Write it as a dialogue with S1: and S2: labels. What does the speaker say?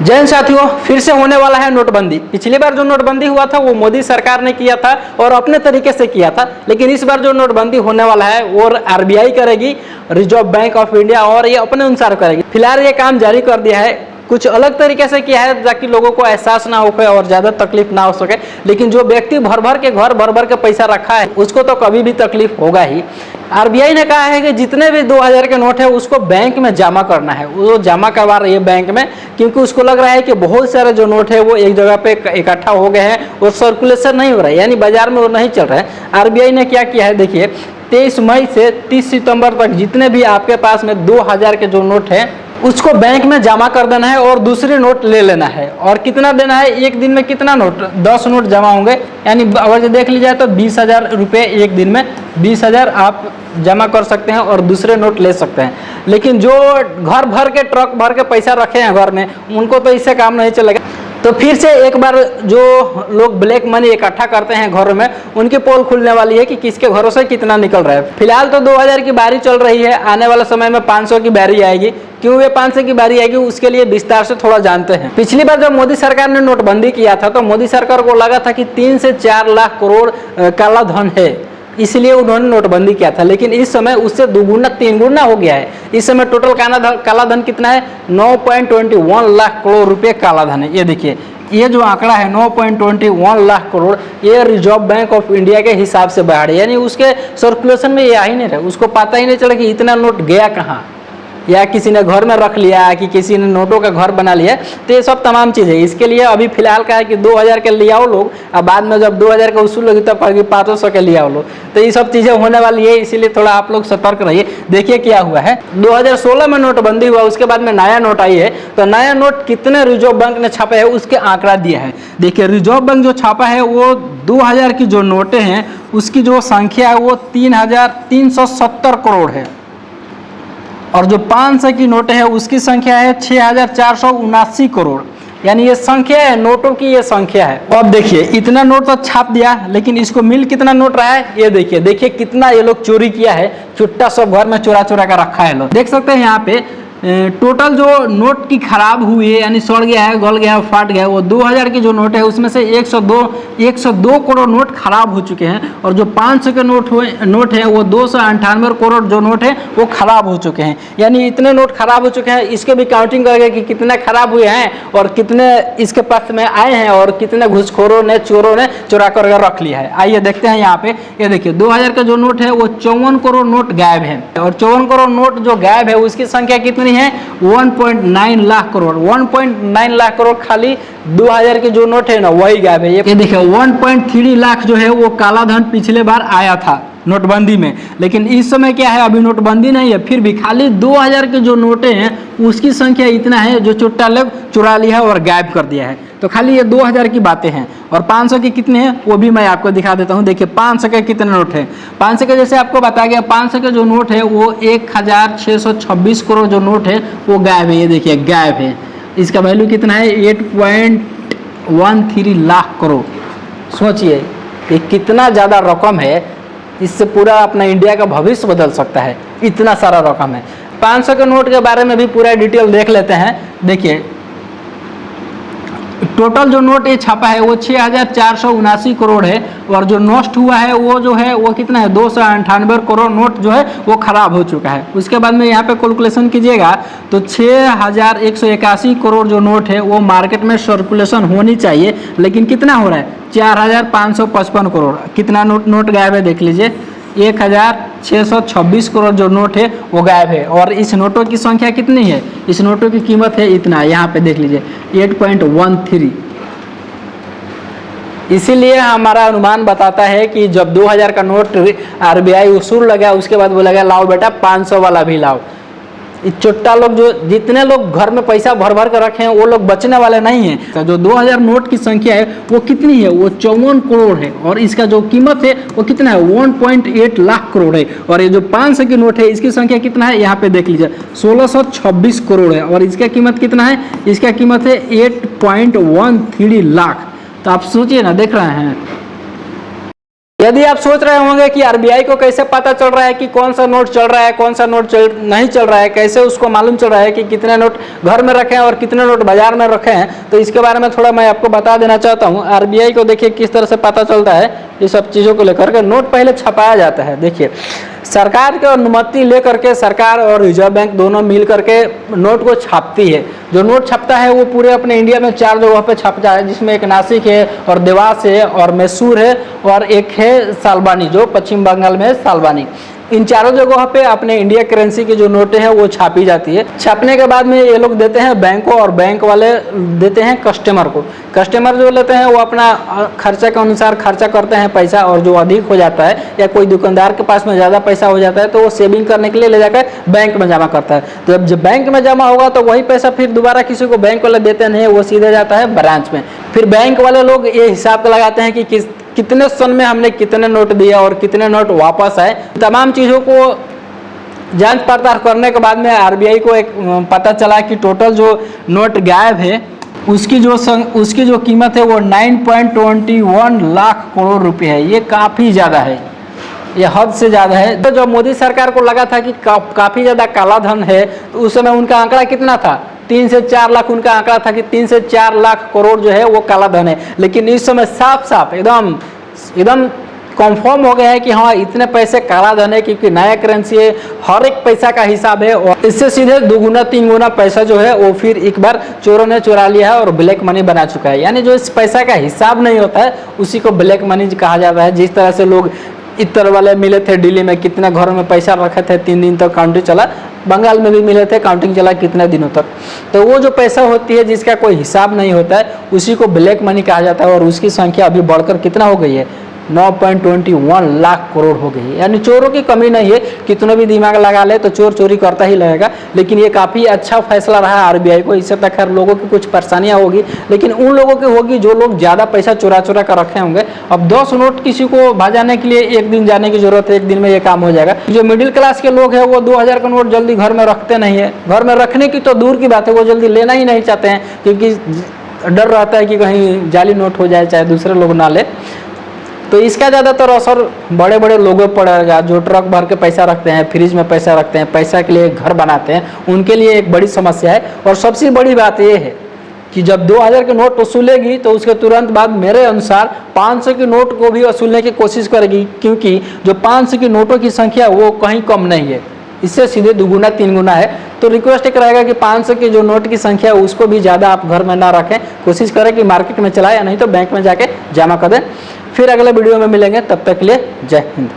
S1: जय हिंद साथियों, फिर से होने वाला है नोटबंदी। पिछली बार जो नोटबंदी हुआ था वो मोदी सरकार ने किया था और अपने तरीके से किया था, लेकिन इस बार जो नोटबंदी होने वाला है वो आरबीआई करेगी, रिजर्व बैंक ऑफ इंडिया, और ये अपने अनुसार करेगी। फिलहाल ये काम जारी कर दिया है, कुछ अलग तरीके से किया है ताकि लोगों को एहसास ना हो और ज़्यादा तकलीफ ना हो सके। लेकिन जो व्यक्ति भर भर के घर भर भर के पैसा रखा है उसको तो कभी भी तकलीफ होगा ही। आरबीआई ने कहा है कि जितने भी 2000 के नोट है उसको बैंक में जमा करना है। वो जमा करवा रही है बैंक में, क्योंकि उसको लग रहा है कि बहुत सारे जो नोट है वो एक जगह पे इकट्ठा हो गए हैं और सर्कुलेशन नहीं हो रहा है, यानी बाजार में वो नहीं चल रहा है। आरबीआई ने क्या किया है, देखिए 23 मई से 30 सितंबर तक जितने भी आपके पास में 2000 के जो नोट है उसको बैंक में जमा कर देना है और दूसरे नोट ले लेना है। और कितना देना है, एक दिन में कितना नोट, 10 नोट जमा होंगे, यानी अगर देख ली जाए तो 20,000 रुपये एक दिन में 20,000 आप जमा कर सकते हैं और दूसरे नोट ले सकते हैं। लेकिन जो घर भर के ट्रक भर के पैसा रखे हैं घर में, उनको तो इससे काम नहीं चलेगा। तो फिर से एक बार जो लोग ब्लैक मनी इकट्ठा करते हैं घरों में, उनकी पोल खुलने वाली है कि किसके घरों से कितना निकल रहा है। फिलहाल तो 2000 की बारी चल रही है, आने वाले समय में 500 की बारी आएगी। क्यों ये 500 की बारी आएगी उसके लिए विस्तार से थोड़ा जानते हैं। पिछली बार जब मोदी सरकार ने नोटबंदी किया था तो मोदी सरकार को लगा था कि 3 से 4 लाख करोड़ काला धन है, इसलिए उन्होंने नोटबंदी किया था। लेकिन इस समय उससे दुगुना 3 गुना हो गया है। इस समय टोटल काला धन कितना है, 9.21 लाख करोड़ रुपए काला धन है। ये देखिए, ये जो आंकड़ा है 9.21 लाख करोड़, ये रिजर्व बैंक ऑफ इंडिया के हिसाब से बाहर है, यानी उसके सर्कुलेशन में ये आ ही नहीं रहा, उसको पता ही नहीं चला कि इतना नोट गया कहाँ, या किसी ने घर में रख लिया कि किसी ने नोटों का घर बना लिया। तो ये सब तमाम चीज़ें, इसके लिए अभी फिलहाल का है कि 2000 के ले आओ लोग, अब बाद में जब 2000 का उसूल होगी तब कहेगी 500 के ले आओ लोग। तो ये सब चीज़ें होने वाली है, इसीलिए थोड़ा आप लोग सतर्क रहिए। देखिए क्या हुआ है, 2016 में नोटबंदी हुआ, उसके बाद में नया नोट आई है। तो नया नोट कितने रिजर्व बैंक ने छापा है उसके आंकड़ा दिया है। देखिए रिजर्व बैंक जो छापा है वो 2000 की जो नोटें हैं उसकी जो संख्या है वो 3370 करोड़ है, और जो 500 की नोट है उसकी संख्या है 6479 करोड़, यानी ये संख्या है नोटों की, ये संख्या है। अब देखिए इतना नोट तो छाप दिया, लेकिन इसको मिल कितना नोट रहा है, ये देखिए कितना ये लोग चोरी किया है, छुट्टा सब घर में चुरा चुरा कर रखा है लोग। देख सकते हैं यहाँ पे टोटल जो नोट की खराब हुई है, यानी सड़ गया है, गल गया है, फाट गया है, वो 2000 की जो नोट है उसमें से 102 करोड़ नोट खराब हो चुके हैं। और जो 500 के नोट है वो 298 करोड़ जो नोट है वो खराब हो चुके हैं। यानी इतने नोट खराब हो चुके हैं, इसके भी काउंटिंग करेंगे कि कितने खराब हुए हैं और कितने इसके पास में आए हैं और कितने घुसखोरों ने, चोरों ने चुरा कर रख लिया है। आइए देखते हैं यहाँ पे। ये देखिए 2000 का जो नोट है वो 54 करोड़ नोट गायब है, और 54 करोड़ नोट जो गायब है उसकी संख्या कितनी है, 1.9 लाख करोड़। 1.9 लाख करोड़ खाली 2000 के जो नोट है ना वही गायब है। ये देखिए 1.3 लाख जो है वो काला धन पिछले बार आया था नोटबंदी में, लेकिन इस समय क्या है, अभी नोटबंदी नहीं है, फिर भी खाली 2000 के जो नोटें हैं उसकी संख्या इतना है जो चुट्टा लोग चुरा लिया है और गायब कर दिया है। तो खाली ये 2000 की बातें हैं। और 500 के कितने हैं वो भी मैं आपको दिखा देता हूँ। देखिए 500 के कितने नोट हैं। 500 के जैसे आपको बताया गया, 500 के जो नोट है वो 1626 करोड़ जो नोट है वो गायब है। ये देखिए गायब है, इसका वैल्यू कितना है, 8.13 लाख करोड़। सोचिए ये कितना ज़्यादा रकम है, इससे पूरा अपना इंडिया का भविष्य बदल सकता है, इतना सारा रकम है। 500 के नोट के बारे में भी पूरा डिटेल देख लेते हैं। देखिए टोटल जो नोट ये छापा है वो 6479 करोड़ है, और जो नष्ट हुआ है वो जो है वो कितना है, 298 करोड़ नोट जो है वो खराब हो चुका है। उसके बाद में यहाँ पे कैलकुलेशन कीजिएगा तो 6181 करोड़ जो नोट है वो मार्केट में सर्कुलेशन होनी चाहिए, लेकिन कितना हो रहा है, 4555 करोड़। कितना नोट गायब है देख लीजिए, 1626 करोड़ जो नोट है वो गायब है। और इस नोटों की संख्या कितनी है, इस नोटों की कीमत है इतना, यहाँ पे देख लीजिए 8.13। इसीलिए हमारा अनुमान बताता है कि जब 2000 का नोट आरबीआई उसूल लगा उसके बाद बोला गया लाओ बेटा 500 वाला भी लाओ। चुट्टा लोग, जो जितने लोग घर में पैसा भर भर कर रखे हैं वो लोग बचने वाले नहीं हैं। तो जो 2000 नोट की संख्या है वो कितनी है, वो 54 करोड़ है, और इसका जो कीमत है वो कितना है, 1.8 लाख करोड़ है। और ये जो 500 की नोट है इसकी संख्या कितना है, यहाँ पे देख लीजिए 1626 करोड़ है, और इसका कीमत कितना है, इसका कीमत है 8.13 लाख। तो आप सोचिए ना, देख रहे हैं यदि आप सोच रहे होंगे कि आरबीआई को कैसे पता चल रहा है कि कौन सा नोट चल रहा है, कौन सा नोट नहीं चल रहा है, कैसे उसको मालूम चल रहा है कि कितने नोट घर में रखे हैं और कितने नोट बाजार में रखे हैं, तो इसके बारे में थोड़ा मैं आपको बता देना चाहता हूँ। आरबीआई को देखिए किस तरह से पता चलता है ये सब चीज़ों को लेकर के। नोट पहले छपाया जाता है, देखिए सरकार की अनुमति लेकर के सरकार और रिजर्व बैंक दोनों मिल करके नोट को छापती है। जो नोट छपता है वो पूरे अपने इंडिया में 4 जगहों पे छपता है, जिसमें एक नासिक है और देवास है और मैसूर है और एक है सालबानी, जो पश्चिम बंगाल में है सालबानी। इन चारों जगहों पे अपने इंडिया करेंसी की जो नोटें हैं वो छापी जाती है। छापने के बाद में ये लोग देते हैं बैंक को और बैंक वाले देते हैं कस्टमर को। कस्टमर जो लेते हैं वो अपना खर्चा के अनुसार खर्चा करते हैं पैसा, और जो अधिक हो जाता है या कोई दुकानदार के पास में ज़्यादा पैसा हो जाता है तो वो सेविंग करने के लिए ले जाकर बैंक में जमा करता है। तो जब बैंक में जमा होगा तो वही पैसा फिर दोबारा किसी को बैंक वाले देते नहीं, वो सीधे जाता है ब्रांच में। फिर बैंक वाले लोग ये हिसाब लगाते हैं कि कितने सन में हमने कितने नोट दिया और कितने नोट वापस आए। तमाम चीज़ों को जांच पड़ताल करने के बाद में आरबीआई को एक पता चला कि टोटल जो नोट गायब है उसकी जो कीमत है वो 9.21 लाख करोड़ रुपए है। ये काफ़ी ज़्यादा है, ये हद से ज़्यादा है। तो जब मोदी सरकार को लगा था कि काफ़ी ज़्यादा काला धन है, तो उस समय उनका आंकड़ा कितना था? 3 से 4 लाख उनका आंकड़ा था कि 3 से 4 लाख करोड़ जो है वो काला धन है। लेकिन इस समय साफ साफ एकदम कंफर्म हो गया है कि हाँ इतने पैसे काला धन है, क्योंकि नया करेंसी है, हर एक पैसा का हिसाब है और इससे सीधे 2 गुना 3 गुना पैसा जो है वो फिर एक बार चोरों ने चुरा लिया है और ब्लैक मनी बना चुका है। यानी जो इस पैसा का हिसाब नहीं होता है उसी को ब्लैक मनी कहा जाता है। जिस तरह से लोग इतर वाले मिले थे दिल्ली में, कितने घरों में पैसा रखे थे, 3 दिन तक काउंटिंग चला। बंगाल में भी मिले थे, काउंटिंग चला कितने दिनों तक। तो वो जो पैसा होती है जिसका कोई हिसाब नहीं होता है उसी को ब्लैक मनी कहा जाता है। और उसकी संख्या अभी बढ़कर कितना हो गई है? 9.21 लाख करोड़ हो गई है। यानी चोरों की कमी नहीं है, कितना भी दिमाग लगा ले तो चोर चोरी करता ही रहेगा। लेकिन ये काफ़ी अच्छा फैसला रहा आरबीआई को। इससे तक खैर लोगों की कुछ परेशानियां होगी, लेकिन उन लोगों की होगी जो लोग ज़्यादा पैसा चुरा कर रखे होंगे। अब 10 नोट किसी को भजाने के लिए 1 दिन जाने की जरूरत है, 1 दिन में ये काम हो जाएगा। जो मिडिल क्लास के लोग हैं वो 2000 का नोट जल्दी घर में रखते नहीं है। घर में रखने की तो दूर की बात है, वो जल्दी लेना ही नहीं चाहते हैं, क्योंकि डर रहता है कि कहीं जाली नोट हो जाए, चाहे दूसरे लोग ना ले। तो इसका ज़्यादातर असर बड़े बड़े लोगों पर पड़ेगा, जो ट्रक भर के पैसा रखते हैं, फ्रिज में पैसा रखते हैं, पैसा के लिए घर बनाते हैं, उनके लिए एक बड़ी समस्या है। और सबसे बड़ी बात यह है कि जब 2000 के नोट वसूलेगी तो उसके तुरंत बाद मेरे अनुसार 500 के नोट को भी वसूलने की कोशिश करेगी, क्योंकि जो 500 की नोटों की संख्या वो कहीं कम नहीं है, इससे सीधे 2 गुना 3 गुना है। तो रिक्वेस्ट एक रहेगा कि 500 की जो नोट की संख्या है उसको भी ज़्यादा आप घर में ना रखें, कोशिश करें कि मार्केट में चलाएं, या नहीं तो बैंक में जाके जमा कर दें। फिर अगले वीडियो में मिलेंगे, तब तक के लिए जय हिंद।